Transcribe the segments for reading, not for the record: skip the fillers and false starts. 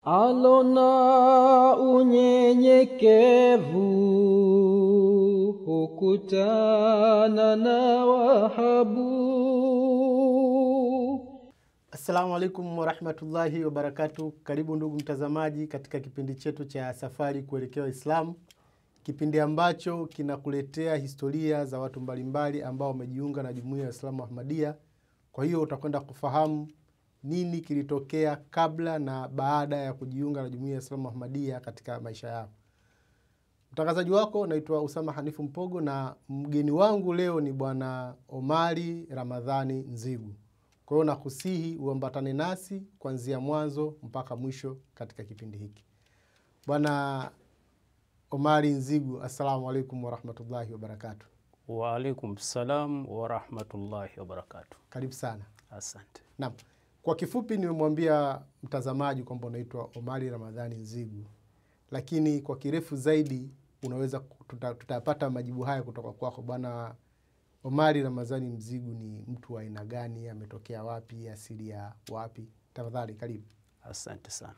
Alona unyenyekevu hukutana na Wahabu. Assalamu alaikum warahmatullahi wabarakatuh. Karibu ndugu mtazamaji katika kipindi chetu cha Safari Kuelekea Uislamu, kipindi ambacho kinakuletea historia za watu mbalimbali ambao wamejiunga na Jumuiya ya Waislamu Ahmadiyya. Kwa hiyo utakwenda kufahamu nini kilitokea kabla na baada ya kujiunga na Jumuiya ya Waislamu Ahmadiyya katika maisha yao. Mtangazaji wako naitwa Usama Hanifu Mpogo, na mgeni wangu leo ni Bwana Omari Ramadhani Nzigu. Kwa hiyo nakusihi uambatane nasi kuanzia mwanzo mpaka mwisho katika kipindi hiki. Bwana Omari Nzigu, assalamu alaikum warahmatullahi wabarakatuh. Wa alaikum salam warahmatullahi wabarakatuh. Karibu sana. Asante. Naam. Kwa kifupi nimemwambia mtazamaji kwamba unaitwa Omari Ramadhani Nzigu, lakini kwa kirefu zaidi unaweza tutapata majibu haya kutoka kwako. Bwana Omari Ramadhani Nzigu ni mtu wa aina gani? Ametokea wapi? Asili ya wapi? Tafadhali karibu. Asante sana.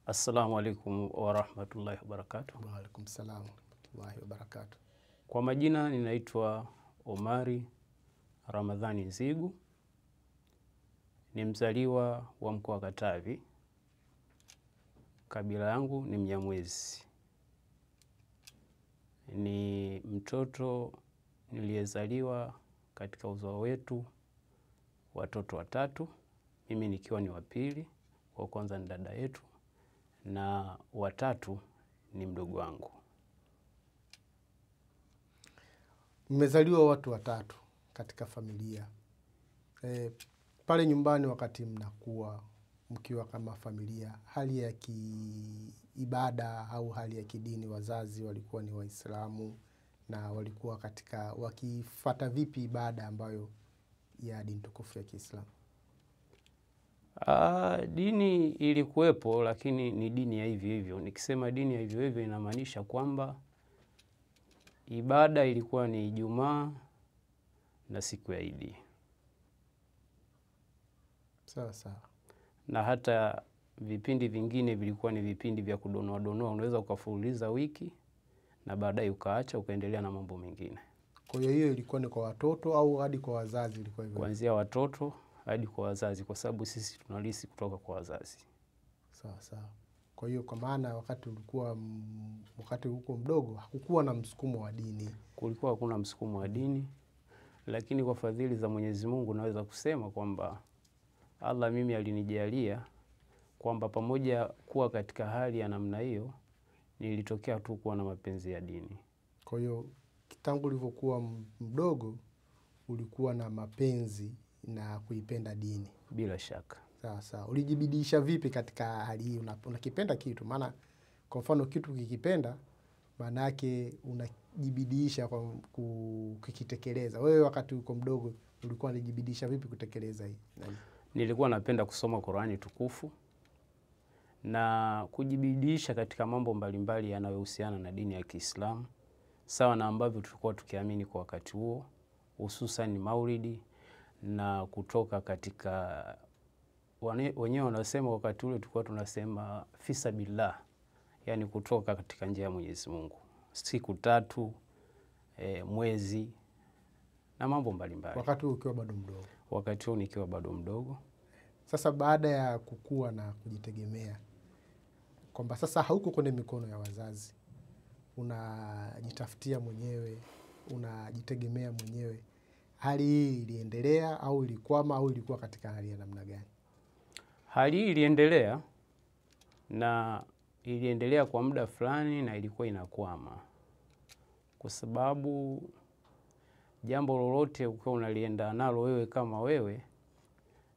Assalamu alaikum warahmatullahi wabarakatuh. Wa alaikum salam warahmatullahi wabarakatuh. Kwa majina ninaitwa Omari Ramadhani Nzigu. Ni mzaliwa wa mkoa wa Katavi. Kabila yangu ni Mnyamwezi. Ni mtoto niliyezaliwa katika uzao wetu watoto watatu, mimi nikiwa ni wa pili. Wa kwanza ni dada yetu na watatu ni mdogo wangu. Mmezaliwa watu watatu katika familia. Pale nyumbani wakati mnakuwa mkiwa kama familia, hali ya kiibada au hali ya kidini, wazazi walikuwa ni Waislamu na walikuwa katika wakifuata vipi ibada ambayo ya dini tukufu ya Kiislamu? Dini ilikuwepo, lakini ni dini ya hivyo hivyo. Nikisema dini ya hivyo hivyo inamaanisha kwamba ibada ilikuwa ni Ijumaa na siku ya Idi. Sawa sawa. Na hata vipindi vingine vilikuwa ni vipindi vya kudonoa donoa. Unaweza ukafululiza wiki na baadaye ukaacha ukaendelea na mambo mengine. Kwa hiyo ilikuwa ni kwa watoto au hadi kwa wazazi ilikuwa hivyo? Kuanzia watoto hadi kwa wazazi, kwa sababu sisi tunalisi kutoka kwa wazazi. Sawa sawa. Kwa hiyo kwa maana wakati huko mdogo hakukuwa na msukumo wa dini. Kulikuwa hakuna msukumo wa dini, lakini kwa fadhili za Mwenyezi Mungu naweza kusema kwamba Allah mimi alinijalia kwamba pamoja kuwa katika hali ya namna hiyo nilitokea tu kuwa na mapenzi ya dini. Kwa hiyo tangu ulivyokuwa mdogo ulikuwa na mapenzi na kuipenda dini? Bila shaka. Sawa sawa. Ulijibidisha vipi katika hali hii? Unakipenda kitu, maana kwa mfano kitu kikipenda maana yake unajibidisha kwa kukitekeleza. Wewe wakati uko mdogo ulikuwa unajibidisha vipi kutekeleza hii? Nilikuwa napenda kusoma Qur'ani tukufu na kujibidisha katika mambo mbalimbali yanayohusiana na dini ya Kiislamu, sawa na ambavyo tulikuwa tukiamini kwa wakati huo, hususan Maulidi na kutoka katika wenyewe wanasema wakati ule tulikuwa tunasema fisabilillah, yani kutoka katika njia ya Mwenyezi Mungu, siku 3, mwezi na mambo mbalimbali. Wakati huo ukiwa bado mdogo? Wakati huo nikiwa bado mdogo. Sasa baada ya kukua na kujitegemea, kwamba sasa hauko kwenye mikono ya wazazi, unajitafutia mwenyewe, unajitegemea mwenyewe, hali hii iliendelea au ilikwama au ilikuwa katika hali ya namna gani? Hali hii iliendelea, na iliendelea kwa muda fulani na ilikuwa inakwama. Kwa sababu jambo lolote ukiwa unalienda nalo wewe kama wewe,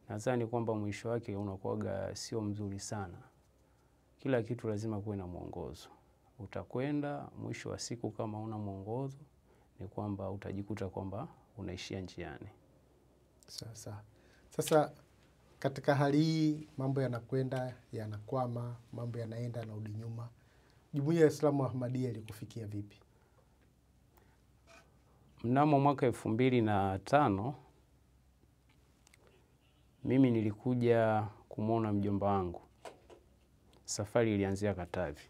nadhani kwamba mwisho wake unakuwa sio mzuri sana. Kila kitu lazima kuwe na mwongozo. Utakwenda mwisho wa siku kama una mwongozo ni kwamba utajikuta kwamba unaishia njiani. Sasa sasa katika hali hii mambo yanakwenda yanakwama, mambo yanaenda yanarudi nyuma, Jumuiya ya Waislamu Ahmadiyya ilikufikia vipi? Mnamo mwaka 2005 mimi nilikuja kumwona mjomba wangu safari ilianzia Katavi.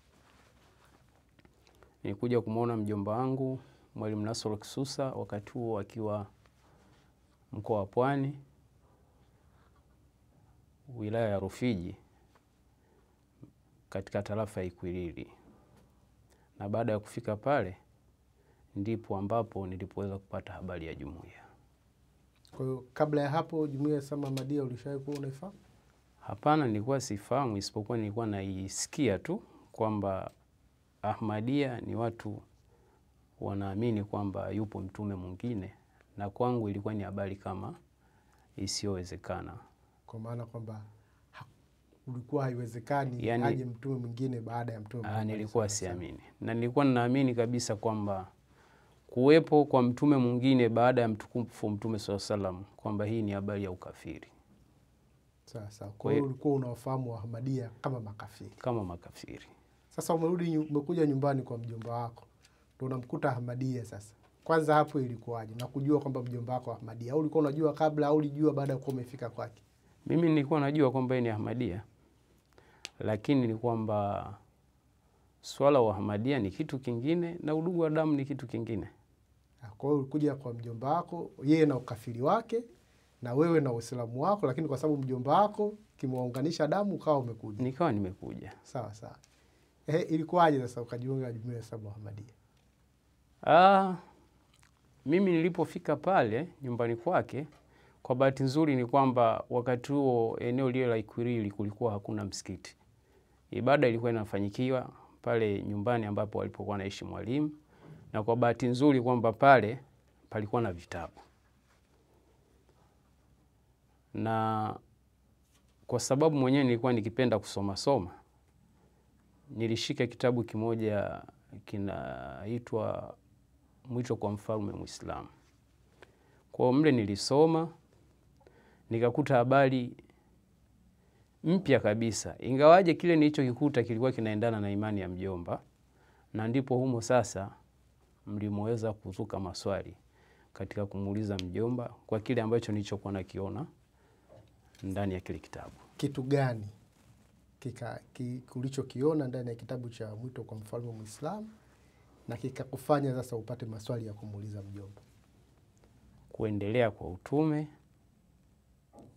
Nilikuja kumwona mjomba wangu Mwalimu Nasoro Kisusa, wakati huo akiwa mkoa wa Pwani, wilaya ya Rufiji, katika tarafa ya Ikwiriri. Na baada ya kufika pale ndipo ambapo nilipoweza kupata habari ya jumuiya. Kwa hiyo kabla ya hapo jumuiya ya Islam Ahmadiyya ulishawahi kuwa unaifahamu? Hapana, nilikuwa sifahamu, isipokuwa nilikuwa naisikia tu kwamba Ahmadiyya ni watu wanaamini kwamba yupo mtume mwingine, na kwangu ilikuwa ni habari kama isiyowezekana. Kwa maana kwamba ulikuwa haiwezekani aje mtume mwingine baada ya mtume Muhammad. Nilikuwa siamini, na nilikuwa ninaamini kabisa kwamba kuwepo kwa mtume mwingine baada ya mtukufu Mtume SAW, kwamba hii ni habari ya ukafiri. Sasa kwa hiyo ulikuwa unawafahamu Ahmadiyya kama makafiri? Kama makafiri. Sasa umekuja nyumbani kwa mjomba wako, ndio unamkuta Ahmadiyya. Sasa kwanza hapo ilikuwaje na kujua kwamba mjomba wako Ahmadiyya, au ulikuwa unajua kabla au ulijua baada ya kuwa umefika kwake? Mimi nilikuwa najua kwamba ni Ahmadiyya, lakini ni kwamba swala wa Ahmadiyya ni kitu kingine na udugu wa damu ni kitu kingine. Kwa hiyo ulikuja kwa mjomba wako, yeye na ukafiri wake na wewe na Uislamu wako, lakini kwa sababu mjomba wako kimewaunganisha damu ukawa umekuja. Nikawa nimekuja. Sawa sawa. Ilikuwaje sasa ukajiunga na jumuiya ya Islam Ahmadiyya? Mimi nilipofika pale nyumbani kwake, kwa bahati nzuri ni kwamba wakati huo eneo lile la Ikwiriri kulikuwa hakuna msikiti. Ibada ilikuwa inafanyikiwa pale nyumbani ambapo alipokuwa anaishi mwalimu, na kwa bahati nzuri kwamba pale palikuwa na vitabu. Na kwa sababu mwenyewe nilikuwa nikipenda kusoma, nilishika kitabu kimoja kinaitwa Mwito kwa Mfalme Muislamu. Kwa mle nilisoma, nikakuta habari mpya kabisa, ingawaje kile nilichokikuta kilikuwa kinaendana na imani ya mjomba, na ndipo humo sasa mlimoweza kuzuka maswali katika kumuuliza mjomba kwa kile ambacho nilichokuwa nakiona ndani ya kile kitabu. Kitu gani ulichokiona ndani ya kitabu cha Mwito kwa Mfalme Muislamu na kikakufanya sasa upate maswali ya kumuuliza mjomba? Kuendelea kwa utume.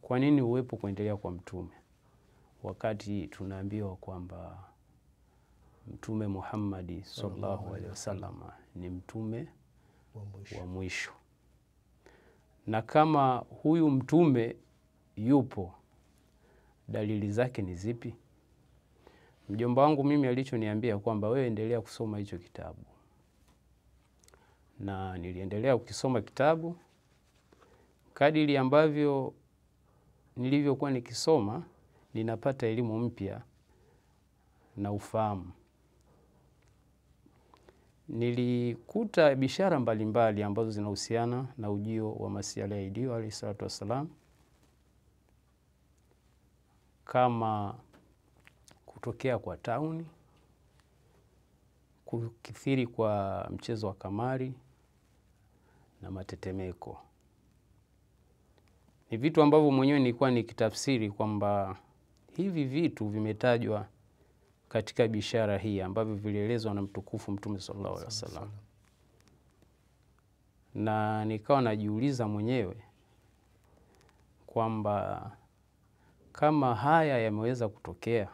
Kwa nini uwepo kuendelea kwa mtume wakati tunaambiwa kwamba Mtume Muhammad sallallahu alaihi wasallam ni mtume wa mwisho? Na kama huyu mtume yupo, dalili zake ni zipi? Mjomba wangu mimi alichoniambia kwamba wewe endelea kusoma hicho kitabu. Na niliendelea kukisoma kitabu. Kadiri ambavyo nilivyokuwa nikisoma, ninapata elimu mpya na ufahamu. Nilikuta bishara mbalimbali ambazo zinahusiana na ujio wa Masihi aliyeahidiwa alayhi salatu wassalam, kama kutokea kwa tauni, kukithiri kwa mchezo wa kamari na matetemeko. Ni vitu ambavyo mwenyewe nilikuwa nikitafsiri kwamba hivi vitu vimetajwa katika bishara hii ambavyo vilielezwa na mtukufu Mtume sallallahu alaihi wasallam. Na nikawa najiuliza mwenyewe kwamba kama haya yameweza kutokea,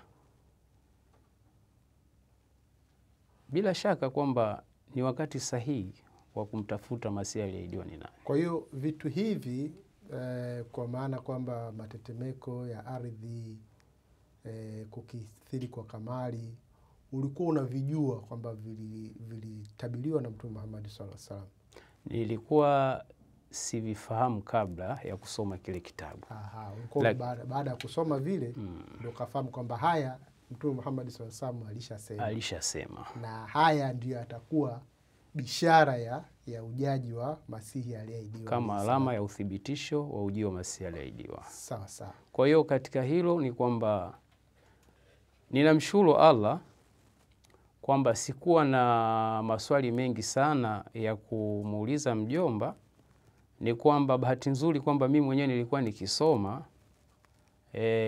bila shaka kwamba ni wakati sahihi wa kumtafuta Masihi aliyeahidiwa ni nani. Kwa hiyo vitu hivi kwa maana kwamba matetemeko ya ardhi, kukithiri kwa kamari, ulikuwa unavijua kwamba vilitabiriwa na Mtume Muhammad sallallahu alaihi wasallam? Nilikuwa sivifahamu kabla ya kusoma kile kitabu. Ulikuwa baada ya kusoma vile ndio ukafahamu kwamba haya Mtume Muhammad sallallahu alaihi wasallam alishasema. Na haya ndio atakuwa bishara ya ujaji wa Masihi aliyeahidiwa, kama alama ya uthibitisho wa ujio wa Masihi aliyeahidiwa. Sawa sawa. Kwa hiyo katika hilo ni kwamba ninamshukuru Allah kwamba sikuwa na maswali mengi sana ya kumuuliza mjomba. Ni kwamba bahati nzuri kwamba mimi mwenyewe nilikuwa nikisoma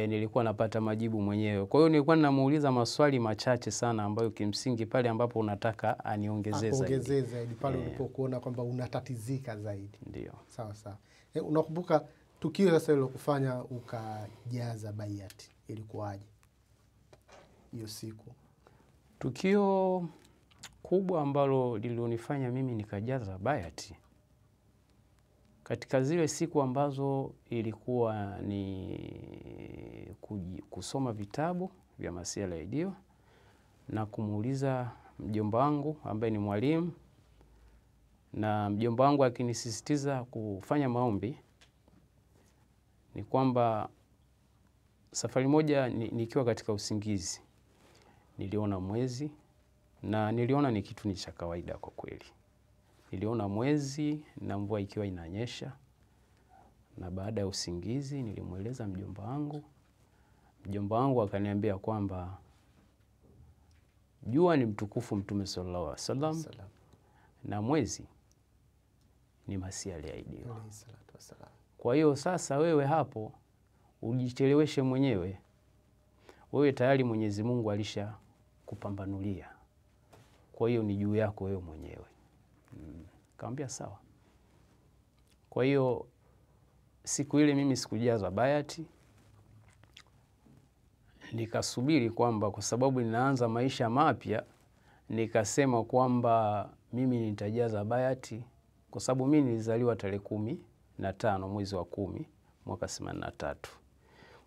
nilikuwa napata majibu mwenyewe. Kwa hiyo nilikuwa ninamuuliza maswali machache sana ambayo kimsingi pale ambapo unataka aniongezee zaidi pale ulipokuona kwamba unatatizika zaidi. Ndio. Sawa sawa. Unakumbuka tukio sasa lilokufanya ukajaza baiati ilikuwaje hiyo siku? Tukio kubwa ambalo lilionifanya mimi nikajaza baiati katika zile siku ambazo ilikuwa ni kusoma vitabu vya Masiala ya Dio na kumuuliza mjomba wangu ambaye ni mwalimu, na mjomba wangu akinisisitiza kufanya maombi, ni kwamba safari moja nikiwa katika usingizi niliona mwezi, na niliona ni kitu ni cha kawaida kwa kweli. Niliona mwezi na mvua ikiwa inanyesha, na baada ya usingizi nilimueleza mjomba wangu. Mjomba wangu akaniambia kwamba jua ni mtukufu Mtume sallallahu alaihi wasallam na mwezi ni Masiala ya Dio. Kwa hiyo sasa wewe hapo ujicheleweshe mwenyewe. Wewe tayari Mwenyezi Mungu alisha kupambanulia. Kwa hiyo ni juu yako wewe mwenyewe. Kaambia sawa. Kwa hiyo siku ile mimi sikujaza baiati. Nikasubiri kwamba kwa sababu ninaanza maisha mapya, nikasema kwamba mimi nitajaza baiati kwa sababu mimi nilizaliwa tarehe 15 mwezi wa 10 mwaka 83.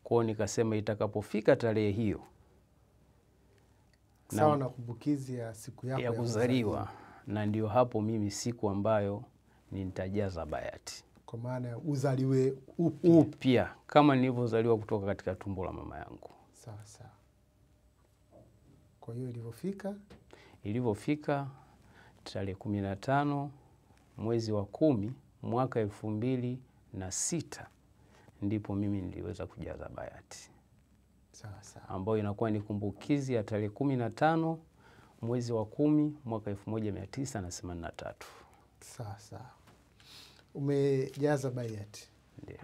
Kwa hiyo nikasema itakapofika tarehe hiyo sawa na kumbukizi ya siku yako ya kuzaliwa, na ndio hapo mimi siku ambayo nitajaza baiati. Kwa maana uzaliwe upya kama nilivyozaliwa kutoka katika tumbo la mama yangu. Sawa sawa. Kwa hiyo ilivyofika tarehe 15 mwezi wa 10 mwaka 2006 ndipo mimi niliweza kujaza baiati. Sawa sawa. Ambayo inakuwa ni kumbukizi ya tarehe 15 mwezi wa 10 mwaka 1983. Sawa sawa. Umejaza baiati.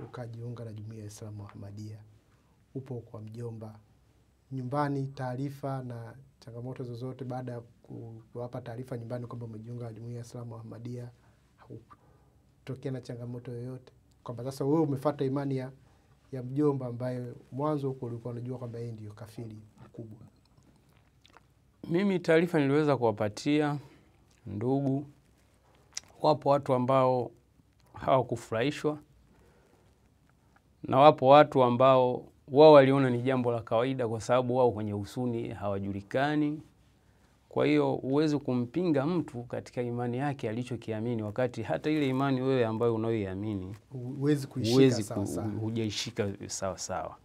Ukajiunga na Jumuiya ya Islamu Ahmadiyya. Upo kwa mjomba. Nyumbani taarifa na changamoto zozote baada ya kuwapa taarifa nyumbani kwamba umejiunga na Jumuiya ya Islamu Ahmadiyya, hakutokea na changamoto yoyote kwamba sasa wewe umefuata imani ya mjomba ambaye mwanzo huko ulikuwa unajua kwamba yeye ndio kafiri mkubwa? Mimi taarifa niliweza kuwapatia ndugu. Wapo watu ambao hawakufurahishwa na wapo watu ambao wao waliona ni jambo la kawaida kwa sababu wao kwenye usuni hawajulikani. Kwa hiyo huwezi kumpinga mtu katika imani yake alichokiamini, wakati hata ile imani wewe ambayo unayoiamini huwezi kuishika sawa sawa. Hujaishika sawa sawa.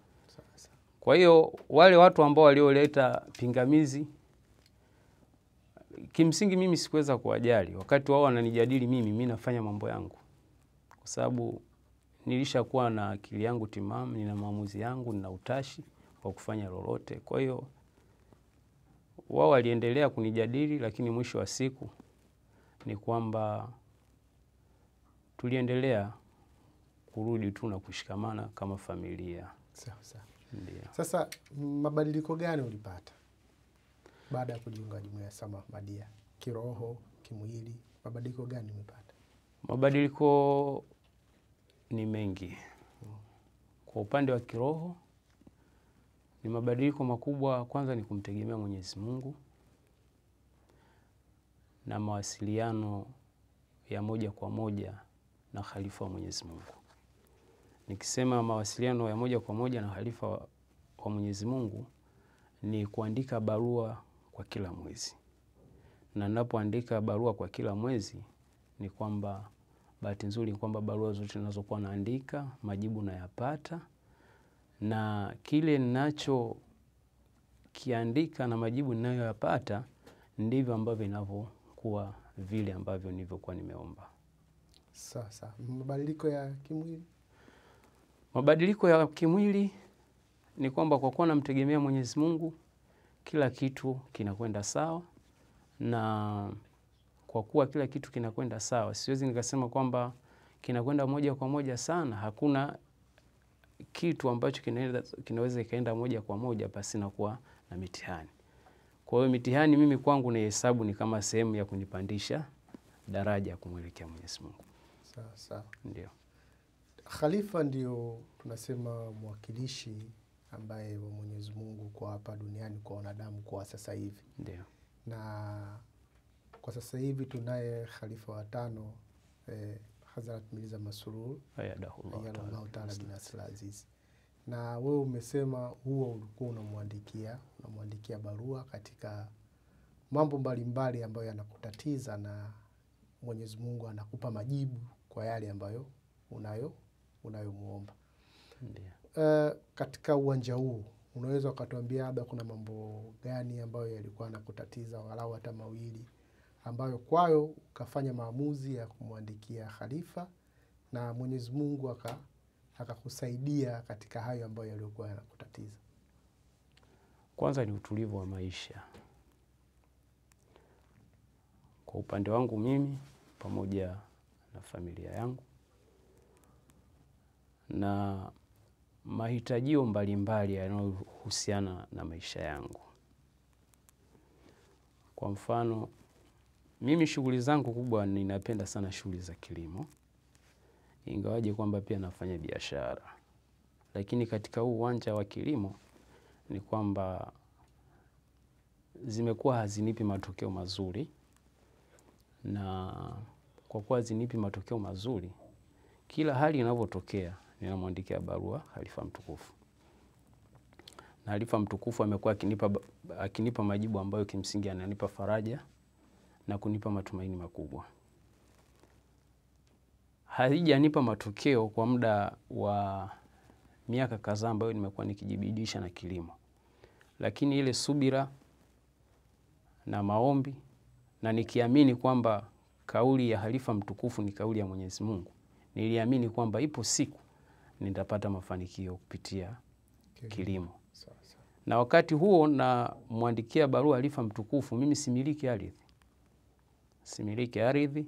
Kwa hiyo wale watu ambao walioleta pingamizi, kimsingi mimi sikuweza kuwajali. Wakati wao wananijadili mimi nafanya mambo yangu. Kwa sababu nilishakuwa na akili yangu timamu, nina maamuzi yangu, nina utashi wa kufanya lolote. Kwa hiyo wao waliendelea kunijadili, lakini mwisho wa siku ni kwamba tuliendelea kurudi tu na kushikamana kama familia. Sawa sawa. Ndio. Sasa mabadiliko gani ulipata baada ya kujiunga na Jumuiya ya Islamu Ahmadiyya? Kiroho, kimwili, mabadiliko gani umepata? Mabadiliko ni mengi. Kwa upande wa kiroho ni mabadiliko makubwa. Kwanza ni kumtegemea Mwenyezi Mungu na mawasiliano ya moja kwa moja na khalifa wa Mwenyezi Mungu. Nikisema mawasiliano ya moja kwa moja na khalifa wa Mwenyezi Mungu ni kuandika barua kwa kila mwezi. Na ninapoandika barua kwa kila mwezi ni kwamba bahati nzuri ni kwamba barua zote ninazokuwa naandika majibu nayapata, na kile ninacho kiandika na majibu ninayoyapata ndivyo ambavyo vinavyokuwa vile ambavyo nilivyokuwa nimeomba. Sasa mabadiliko ya kimwili? Mabadiliko ya kimwili ni kwamba kwa kuwa namtegemea Mwenyezi Mungu, kila kitu kinakwenda sawa, na kwa kuwa kila kitu kinakwenda sawa, siwezi nikasema kwamba kinakwenda moja kwa moja sana. Hakuna kitu ambacho kinaweza ikaenda moja kwa moja pasi na kuwa na mitihani. Kwa hiyo mitihani mimi kwangu na hesabu ni kama sehemu ya kunipandisha daraja ya kumwelekea Mwenyezi Mungu. Sawa sawa. Ndio. Khalifa ndio tunasema mwakilishi ambaye wa Mwenyezi Mungu kwa hapa duniani kwa wanadamu kwa sasa hivi. Ndio. Na kwa sasa hivi tunaye khalifa wa 5 Hazrat Mirza Masroor Ayadullah Taala bin Nasir Aziz. Na wewe umesema huo ulikuwa unamwandikia barua katika mambo mbalimbali ambayo yanakutatiza na Mwenyezi Mungu anakupa majibu kwa yale ambayo unayomuomba. Ndio. Katika uwanja huu unaweza ukatuambia labda kuna mambo gani ambayo yalikuwa yanakutatiza walau hata mawili ambayo kwayo ukafanya maamuzi ya kumwandikia khalifa na Mwenyezi Mungu akakusaidia katika hayo ambayo yalikuwa yanakutatiza? Kwanza ni utulivu wa maisha. Kwa upande wangu mimi pamoja na familia yangu na mahitajio mbalimbali yanayohusiana na maisha yangu. Kwa mfano, mimi shughuli zangu kubwa ninapenda sana shughuli za kilimo. Ingawaje kwamba pia nafanya biashara. Lakini katika huu uwanja wa kilimo ni kwamba zimekuwa hazinipi matokeo mazuri. Na kwa kuwa hazinipi matokeo mazuri, kila hali inavyotokea ninamwandikia barua Khalifa mtukufu. Na Khalifa mtukufu amekuwa akinipa majibu ambayo kimsingi ananipa faraja na kunipa matumaini makubwa. Haijanipa matokeo kwa muda wa miaka kadhaa ambayo nimekuwa nikijibidisha na kilimo. Lakini ile subira na maombi na nikiamini kwamba kauli ya Khalifa mtukufu ni kauli ya Mwenyezi Mungu, niliamini kwamba ipo siku nitapata mafanikio kupitia kilimo. Na wakati huo na muandikia barua Khalifa mtukufu, mimi similiki ardhi. Similiki ardhi,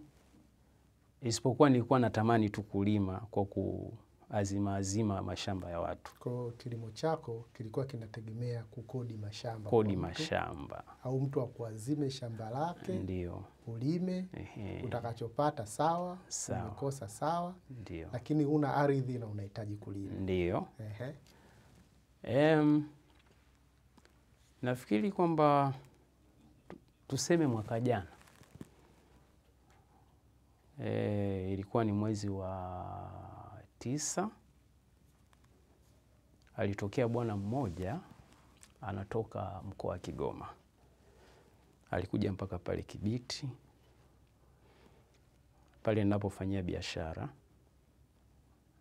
isipokuwa nilikuwa natamani tu kulima kwa kuazima mashamba ya watu. Kwa kilimo chako kilikuwa kinategemea kukodi mashamba. Kodi mashamba. Au mtu akuazime shamba lake. Ndio. Ulime, utakachopata sawa, umekosa sawa. Ndio. Lakini huna ardhi na unahitaji kulima. Ndio. Nafikiri kwamba tuseme mwaka jana. Ilikuwa ni mwezi wa 9. Alitokea bwana mmoja anatoka mkoa wa Kigoma. Alikuja mpaka pale Kibiti, pale ninapofanyia biashara,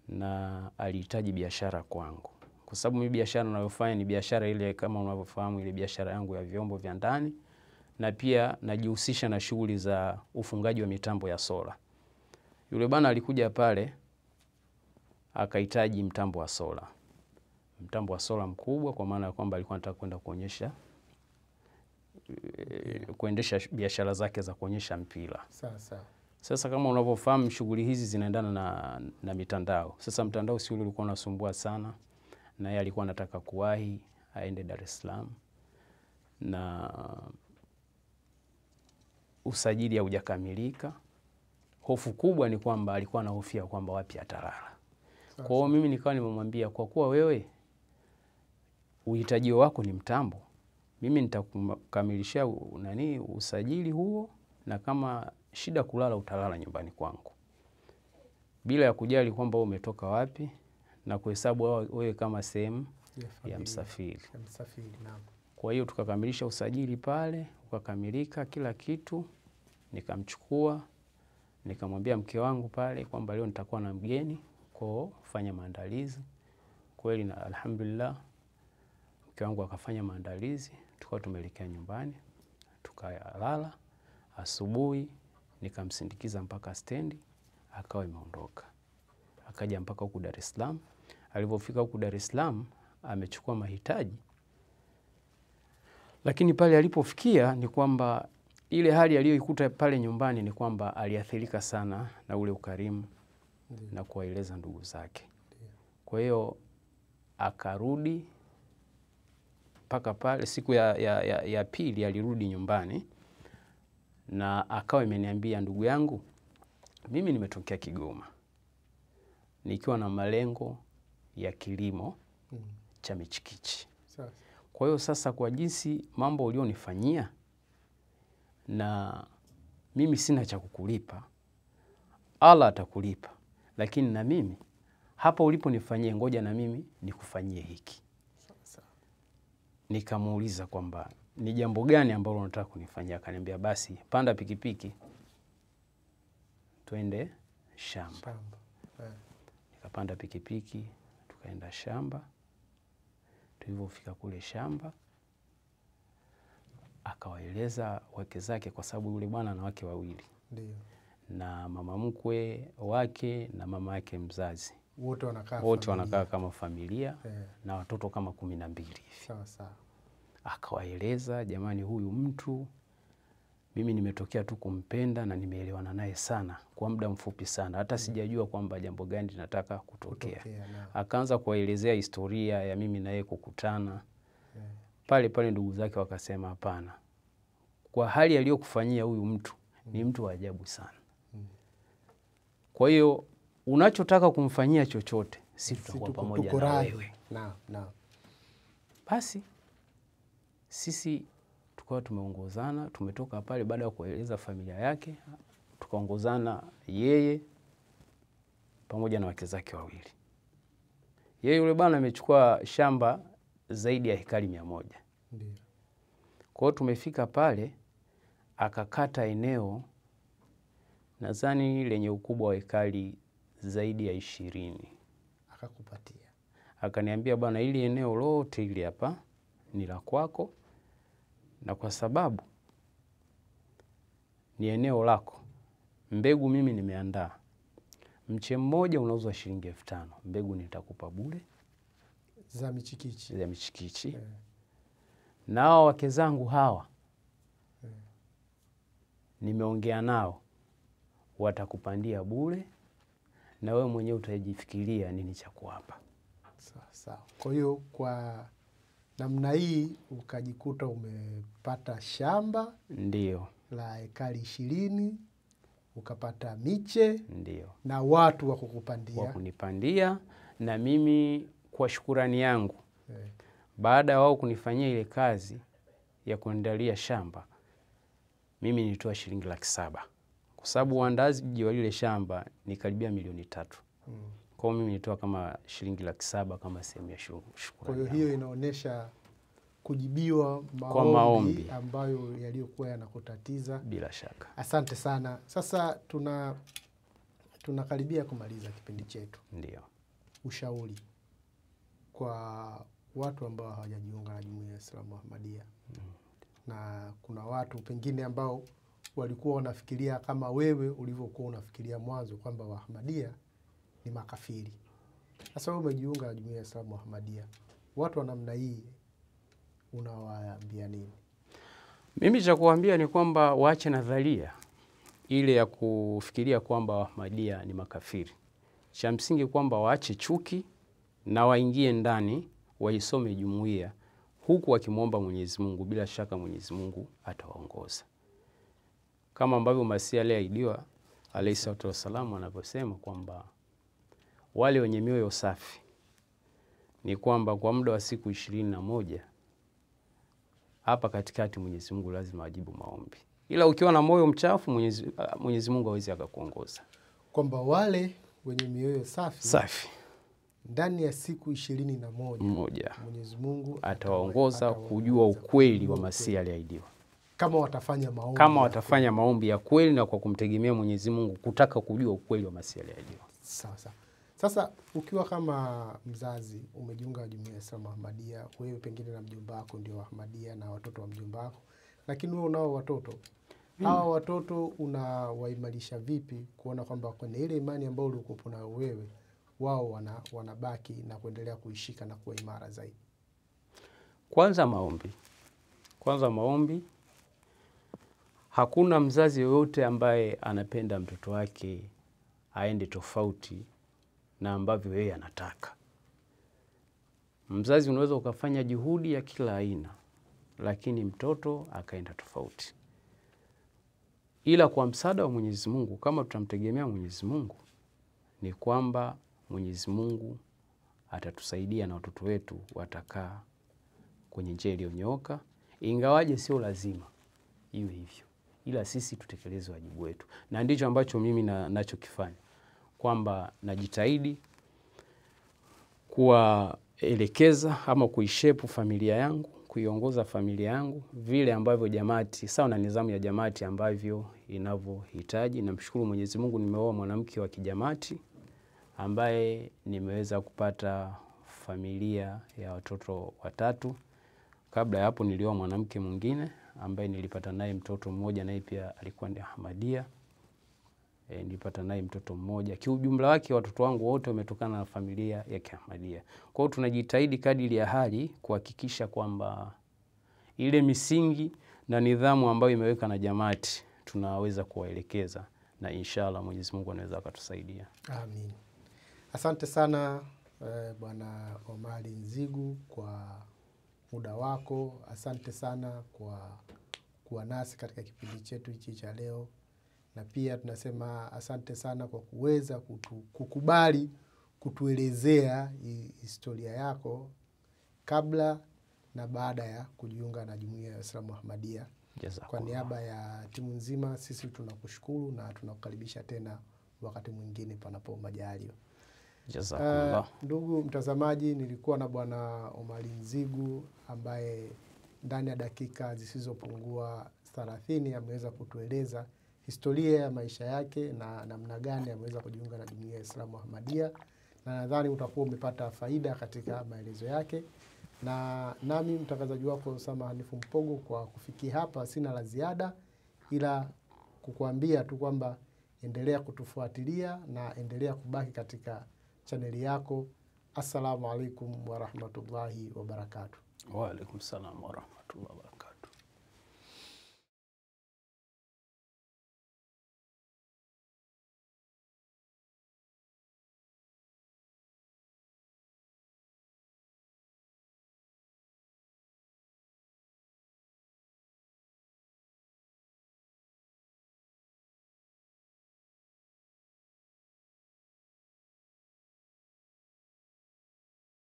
na alihitaji biashara kwangu. Kwa sababu mimi biashara ninayofanya ni biashara ile kama unavyofahamu, ile biashara yangu ya vyombo vya ndani, na pia najihusisha na shughuli za ufungaji wa mitambo ya sola. Yule bwana alikuja pale akahitaji mtambo wa sola. Mtambo wa sola mkubwa, kwa maana ya kwamba alikuwa anataka kwenda kuendesha biashara zake za kuonyesha mpira. Sawa. Sasa kama unavyofahamu shughuli hizi zinaendana na mitandao. Sasa mtandao si ule ulikuwa unasumbua sana, na yeye alikuwa anataka kuwahi aende Dar es Salaam, na usajili haujakamilika. Hofu kubwa ni kwamba alikuwa anahofia kwamba wapi atalala. Kwa hiyo mimi nikawa nimemwambia, kwa kuwa wewe uhitaji wako ni mtambo, mimi nitakukamilishia usajili huo, na kama shida kulala utalala nyumbani kwangu, bila ya kujali kwamba wewe umetoka wapi, na kuhesabu wewe kama sehemu ya msafiri. Kwa hiyo tukakamilisha usajili pale, ukakamilika kila kitu. Nikamchukua, nikamwambia mke wangu pale kwamba leo nitakuwa na mgeni, kwa kufanya maandalizi. Kweli na alhamdulillah mke wangu akafanya maandalizi, tukawa tumeelekea nyumbani, tukalala. Asubuhi nikamsindikiza mpaka stendi, akawa imeondoka. Akaja mpaka huku Dar es Salaam. Alipofika huku Dar es Salaam amechukua mahitaji. Lakini pale alipofikia ni kwamba ile hali aliyoikuta pale nyumbani ni kwamba aliathirika sana na ule ukarimu na kuwaeleza ndugu zake. Kwa hiyo akarudi mpaka pale. Siku ya pili alirudi nyumbani na akawa imeniambia, ndugu yangu, mimi nimetokea Kigoma nikiwa na malengo ya kilimo cha michikichi. Kwa hiyo sasa, kwa jinsi mambo ulionifanyia, na mimi sina cha kukulipa, Allah atakulipa, lakini na mimi hapa uliponifanyia, ngoja na mimi nikufanyie hiki. Nikamuuliza kwamba ni jambo gani ambalo unataka kunifanyia? Akaniambia, basi panda pikipiki twende shamba. Nikapanda pikipiki tukaenda shamba. Tulipofika kule shamba, akawaeleza wake zake, kwa sababu yule bwana ana wake wawili. Ndio. Na mama mkwe wake na mama yake mzazi. Wote wanakaa kama familia na watoto kama 12 hivi. Sawa sawa. Akawaeleza, jamani, huyu mtu mimi nimetokea tu kumpenda na nimeelewana naye sana kwa muda mfupi sana, hata sijajua kwamba jambo gani linataka kutokea. Akaanza kuwaelezea historia ya mimi na yeye kukutana. Pale pale ndugu zake wakasema, hapana, kwa hali aliyokufanyia huyu mtu ni mtu wa ajabu sana. Kwa hiyo unachotaka kumfanyia chochote, sisi tutakuwa pamoja na wewe. Basi sisi tukawa tumeongozana, tumetoka pale baada ya kueleza familia yake, tukaongozana yeye pamoja na wake zake wawili. Yeye yule bwana amechukua shamba zaidi ya hekari 100. Ndio. Kwa hiyo tumefika pale, akakata eneo nadhani lenye ukubwa wa hekari zaidi ya 20. Akakupatia. Akaniambia, bwana, hili eneo lote hili hapa ni la kwako, na kwa sababu ni eneo lako, mbegu mimi nimeandaa. Mche mmoja unauzwa shilingi 5,000. Mbegu nitakupa bure za michikichi. Nao wake zangu hawa nimeongea nao, watakupandia bure, na wewe mwenyewe utajifikiria nini cha kuwapa. Sawa. Kwa hiyo kwa namna hii ukajikuta umepata shamba. Ndio. La hekari 20, ukapata miche. Ndio. Na watu wa kukupandia. Wa kunipandia, na mimi kwa shukurani yangu, baada ya wao kunifanyia ile kazi ya kuandalia shamba, mimi nilitoa shilingi 700,000. Kwa sababu uandazi wa ile shamba ni karibia milioni 3. Kwa hiyo mimi nilitoa kama shilingi 700,000 kama sehemu ya shukrani. Kwa hiyo inaonyesha kujibiwa maombi ambayo yaliyokuwa yanakutatiza. Bila shaka. Asante sana. Sasa tunakaribia kumaliza kipindi chetu. Ndio. Ushauri kwa watu ambao hawajajiunga na Jumuiya ya Islamu Ahmadiyya. Na kuna watu pengine ambao walikuwa wanafikiria kama wewe ulivyokuwa unafikiria mwanzo kwamba Ahmadiyya ni makafiri. Sasa wewe umejiunga na Jumuiya ya Islamu Ahmadiyya. Watu wa namna hii unawaambia nini? Mimi cha kuambia ni kwamba waache nadharia ile ya kufikiria kwamba Ahmadiyya ni makafiri. Cha msingi kwamba waache chuki na waingie ndani, waisome jumuiya, huku wakimwomba Mwenyezi Mungu. Bila shaka Mwenyezi Mungu atawaongoza. Kama ambavyo Masihi aliahidiwa alayhi salatu wassalamu anavyosema kwamba wale wenye mioyo safi ni kwamba kwa muda wa siku 21 hapa katikati Mwenyezi Mungu lazima ajibu maombi. Ila ukiwa na moyo mchafu Mwenyezi Mungu hawezi akakuongoza. Kwamba wale wenye mioyo safi ndani ya siku 21 Mwenyezi Mungu atawaongoza kujua ukweli wa Masihi aliahidiwa. Kama watafanya maombi ya kweli na kwa kumtegemea Mwenyezi Mungu, kutaka kujua ukweli wa Masihi aliahidiwa. Sawa. Sasa ukiwa kama mzazi umejiunga na Jumuiya ya Islamu Ahmadiyya, wewe pengine na mjomba wako ndio Ahmadiyya na watoto wa mjomba wako, lakini wewe unao watoto. Hawa watoto unawaimarisha vipi kuona kwamba kwenye ile imani ambayo ulikuwa nayo wewe, wao wanabaki na kuendelea kuishika na kuwa imara zaidi? Kwanza maombi. Hakuna mzazi yoyote ambaye anapenda mtoto wake aende tofauti na ambavyo yeye anataka. Mzazi unaweza ukafanya juhudi ya kila aina, lakini mtoto akaenda tofauti. Ila kwa msaada wa Mwenyezi Mungu, kama tutamtegemea Mwenyezi Mungu, ni kwamba Mwenyezi Mungu atatusaidia na watoto wetu watakaa kwenye njia iliyonyooka, ingawaje sio lazima iwe hivyo. Ila sisi tutekeleze wajibu wetu. Na ndicho ambacho mimi nachokifanya, kwamba najitahidi kuwaelekeza ama kuishape familia yangu, kuiongoza familia yangu vile ambavyo jamaati sawa na nidhamu ya jamaati ambavyo inavyohitaji. Namshukuru Mwenyezi Mungu, nimeoa mwanamke wa kijamaati ambaye nimeweza kupata familia ya watoto 3. Kabla ya hapo nilioa mwanamke mwingine ambaye nilipata naye mtoto mmoja, naye pia alikuwa ni Ahmadiyya. Nilipata naye mtoto mmoja. Kiujumla wake watoto wangu wote wametokana na familia ya Ahmadiyya. Kwa hiyo tunajitahidi kadiri ya hali kuhakikisha kwamba ile misingi na nidhamu ambayo imeweka na jamaati tunaweza kuwaelekeza, na inshallah Mwenyezi Mungu anaweza akatusaidia. Amin. Asante sana Bwana Omari Nzigu kwa muda wako. Asante sana kwa kuwa nasi katika kipindi chetu hichi cha leo, na pia tunasema asante sana kwa kuweza kukubali kutuelezea historia yako kabla na baada ya kujiunga na Jumuiya ya Waislamu Ahmadiyya. Kwa niaba ya timu nzima sisi tunakushukuru na tunakukaribisha tena wakati mwingine panapo majaliwa. Ndugu mtazamaji, nilikuwa na Bwana Omari Nzigu ambaye ndani ya dakika zisizopungua 30 ameweza kutueleza historia ya maisha yake na namna gani ameweza kujiunga na Jumuiya ya Waislamu Ahmadiyya, na nadhani utakuwa umepata faida katika maelezo yake. Na nami mtangazaji wako Osama Hanifu Mpogo, kwa kufikia hapa sina la ziada ila kukuambia tu kwamba endelea kutufuatilia na endelea kubaki katika chaneli yako. Assalamu alaikum warahmatullahi wabarakatuh. Wa alaikum salam warahmatullahi wabarakatuh.